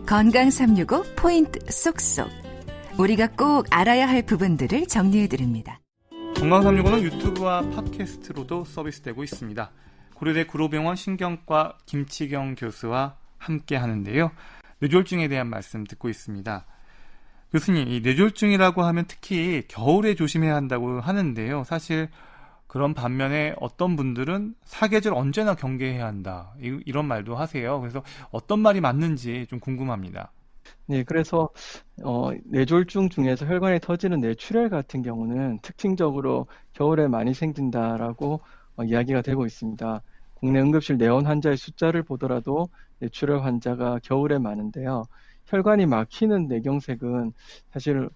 건강 365 포인트 쏙쏙. 우리가 꼭 알아야 할 부분들을 정리해드립니다. 건강 365는 유튜브와 팟캐스트로도 서비스되고 있습니다. 고려대 구로병원 신경과 김치경 교수와 함께 하는데요. 뇌졸중에 대한 말씀 듣고 있습니다. 교수님, 이 뇌졸중이라고 하면 특히 겨울에 조심해야 한다고 하는데요. 사실 그런 반면에 어떤 분들은 사계절 언제나 경계해야 한다, 이런 말도 하세요. 그래서 어떤 말이 맞는지 좀 궁금합니다. 네, 그래서 뇌졸중 중에서 혈관에 터지는 뇌출혈 같은 경우는 특징적으로 겨울에 많이 생긴다라고 이야기가 되고 있습니다. 국내 응급실 내원 환자의 숫자를 보더라도 뇌출혈 환자가 겨울에 많은데요. 혈관이 막히는 뇌경색은 사실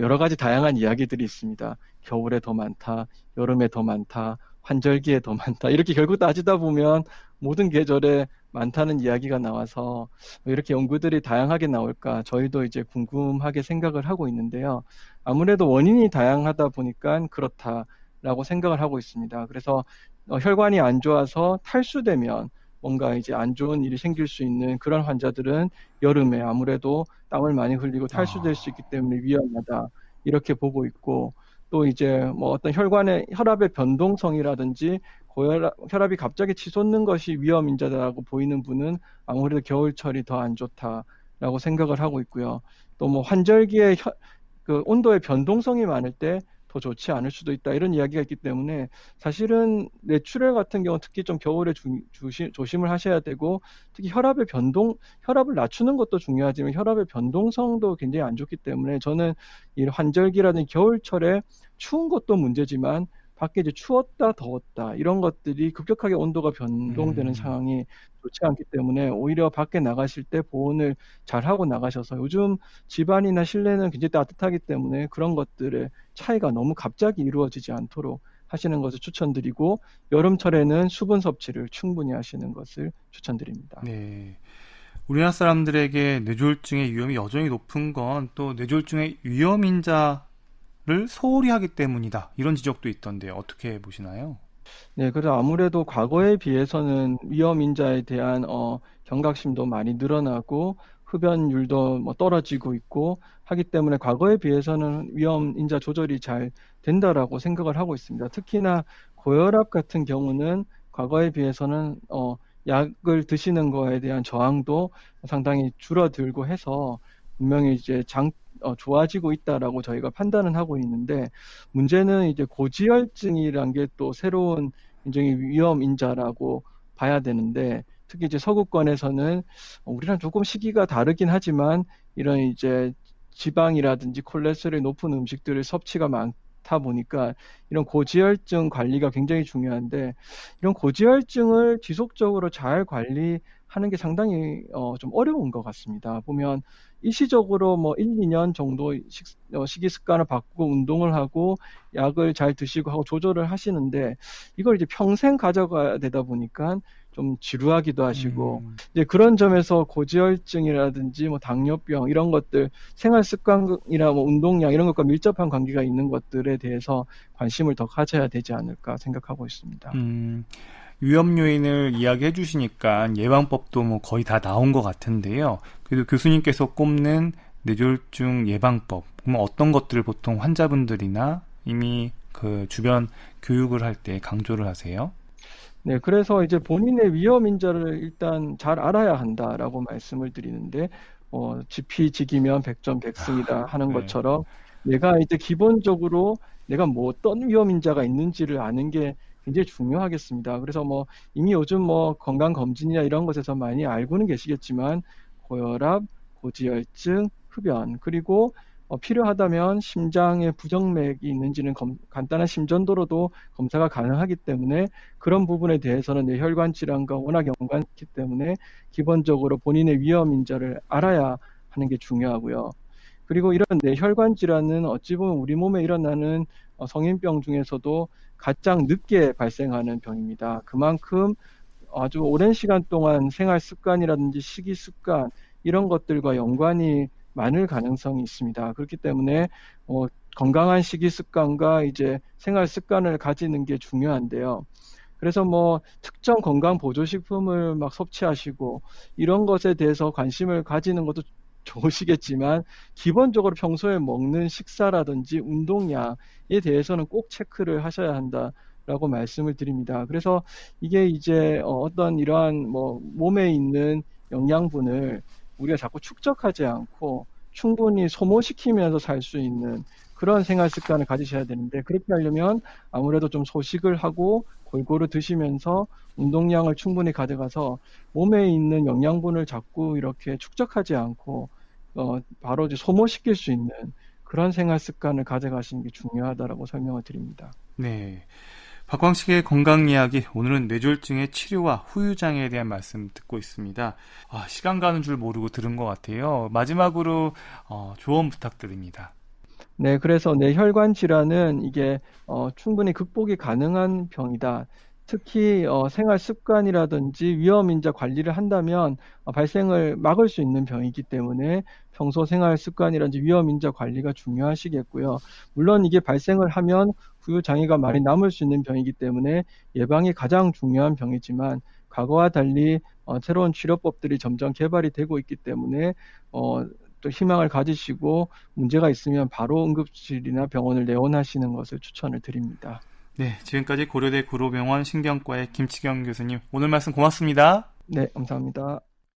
여러 가지 다양한 이야기들이 있습니다. 겨울에 더 많다, 여름에 더 많다, 환절기에 더 많다. 이렇게 결국 따지다 보면 모든 계절에 많다는 이야기가 나와서 왜 이렇게 연구들이 다양하게 나올까 저희도 이제 궁금하게 생각을 하고 있는데요. 아무래도 원인이 다양하다 보니까 그렇다라고 생각을 하고 있습니다. 그래서 혈관이 안 좋아서 탈수되면 뭔가 이제 안 좋은 일이 생길 수 있는 그런 환자들은 여름에 아무래도 땀을 많이 흘리고 탈수될 수 있기 때문에 위험하다, 이렇게 보고 있고, 또 이제 어떤 혈압의 변동성이라든지 혈압이 갑자기 치솟는 것이 위험 인자라고 보이는 분은 아무래도 겨울철이 더 안 좋다라고 생각을 하고 있고요. 또 환절기에 그 온도의 변동성이 많을 때 더 좋지 않을 수도 있다, 이런 이야기가 있기 때문에 사실은 뇌출혈 같은 경우 특히 좀 겨울에 조심을 하셔야 되고, 특히 혈압을 낮추는 것도 중요하지만 혈압의 변동성도 굉장히 안 좋기 때문에 저는 이 환절기라든지 겨울철에 추운 것도 문제지만 밖에 이제 추웠다 더웠다 이런 것들이 급격하게 온도가 변동되는 상황이 좋지 않기 때문에 오히려 밖에 나가실 때 보온을 잘 하고 나가셔서, 요즘 집안이나 실내는 굉장히 따뜻하기 때문에 그런 것들의 차이가 너무 갑자기 이루어지지 않도록 하시는 것을 추천드리고, 여름철에는 수분 섭취를 충분히 하시는 것을 추천드립니다. 네. 우리나라 사람들에게 뇌졸중의 위험이 여전히 높은 건 또 뇌졸중의 위험인자를 소홀히 하기 때문이다, 이런 지적도 있던데 어떻게 보시나요? 네, 그래서 아무래도 과거에 비해서는 위험인자에 대한 경각심도 많이 늘어나고 흡연율도 떨어지고 있고 하기 때문에 과거에 비해서는 위험인자 조절이 잘 된다라고 생각을 하고 있습니다. 특히나 고혈압 같은 경우는 과거에 비해서는 약을 드시는 거에 대한 저항도 상당히 줄어들고 해서 분명히 이제 좋아지고 있다라고 저희가 판단은 하고 있는데, 문제는 이제 고지혈증이란 게 또 새로운 굉장히 위험 인자라고 봐야 되는데, 특히 이제 서구권에서는 우리랑 조금 시기가 다르긴 하지만 이런 이제 지방이라든지 콜레스테롤이 높은 음식들의 섭취가 많다 보니까 이런 고지혈증 관리가 굉장히 중요한데, 이런 고지혈증을 지속적으로 잘 관리하는 게 상당히 좀 어려운 것 같습니다. 보면 일시적으로 1, 2년 정도 식이 습관을 바꾸고 운동을 하고 약을 잘 드시고 하고 조절을 하시는데, 이걸 이제 평생 가져가야 되다 보니까 좀 지루하기도 하시고, 이제 그런 점에서 고지혈증이라든지 당뇨병 이런 것들, 생활 습관이나 운동량 이런 것과 밀접한 관계가 있는 것들에 대해서 관심을 더 가져야 되지 않을까 생각하고 있습니다. 위험 요인을 이야기해 주시니까 예방법도 거의 다 나온 것 같은데요. 그래도 교수님께서 꼽는 뇌졸중 예방법, 그러면 어떤 것들을 보통 환자분들이나 이미 그 주변 교육을 할 때 강조를 하세요? 네, 그래서 이제 본인의 위험 인자를 일단 잘 알아야 한다라고 말씀을 드리는데, 지피지기면 백전백승이다 하는 네. 것처럼 내가 이제 기본적으로 내가 어떤 위험 인자가 있는지를 아는 게 굉장히 중요하겠습니다. 그래서 이미 요즘 건강검진이나 이런 것에서 많이 알고는 계시겠지만 고혈압, 고지혈증, 흡연, 그리고 필요하다면 심장에 부정맥이 있는지는 간단한 심전도로도 검사가 가능하기 때문에 그런 부분에 대해서는 뇌혈관 질환과 워낙 연관있기 때문에 기본적으로 본인의 위험 인자를 알아야 하는 게 중요하고요. 그리고 이런 뇌혈관 질환은 어찌 보면 우리 몸에 일어나는 성인병 중에서도 가장 늦게 발생하는 병입니다. 그만큼 아주 오랜 시간 동안 생활 습관이라든지 식이 습관 이런 것들과 연관이 많을 가능성이 있습니다. 그렇기 때문에 건강한 식이 습관과 이제 생활 습관을 가지는 게 중요한데요. 그래서 뭐 특정 건강 보조식품을 막 섭취하시고 이런 것에 대해서 관심을 가지는 것도 좋으시겠지만 기본적으로 평소에 먹는 식사라든지 운동량에 대해서는 꼭 체크를 하셔야 한다라고 말씀을 드립니다. 그래서 이게 이제 어떤 이러한 뭐 몸에 있는 영양분을 우리가 자꾸 축적하지 않고 충분히 소모시키면서 살 수 있는 그런 생활 습관을 가지셔야 되는데 그렇게 하려면 아무래도 좀 소식을 하고 골고루 드시면서 운동량을 충분히 가져가서 몸에 있는 영양분을 자꾸 이렇게 축적하지 않고 바로 이제 소모시킬 수 있는 그런 생활 습관을 가져가시는 게 중요하다라고 설명을 드립니다. 네. 박광식의 건강 이야기, 오늘은 뇌졸중의 치료와 후유장애에 대한 말씀 듣고 있습니다. 시간 가는 줄 모르고 들은 것 같아요. 마지막으로 조언 부탁드립니다. 네, 그래서 뇌혈관 질환은 이게 충분히 극복이 가능한 병이다. 특히 생활 습관이라든지 위험 인자 관리를 한다면 발생을 막을 수 있는 병이기 때문에 평소 생활 습관이라든지 위험 인자 관리가 중요하시겠고요. 물론 이게 발생을 하면 후유 장애가 많이 남을 수 있는 병이기 때문에 예방이 가장 중요한 병이지만 과거와 달리 새로운 치료법들이 점점 개발이 되고 있기 때문에 또 희망을 가지시고 문제가 있으면 바로 응급실이나 병원을 내원하시는 것을 추천을 드립니다. 네, 지금까지 고려대 구로병원 신경과의 김치경 교수님, 오늘 말씀 고맙습니다. 네, 감사합니다.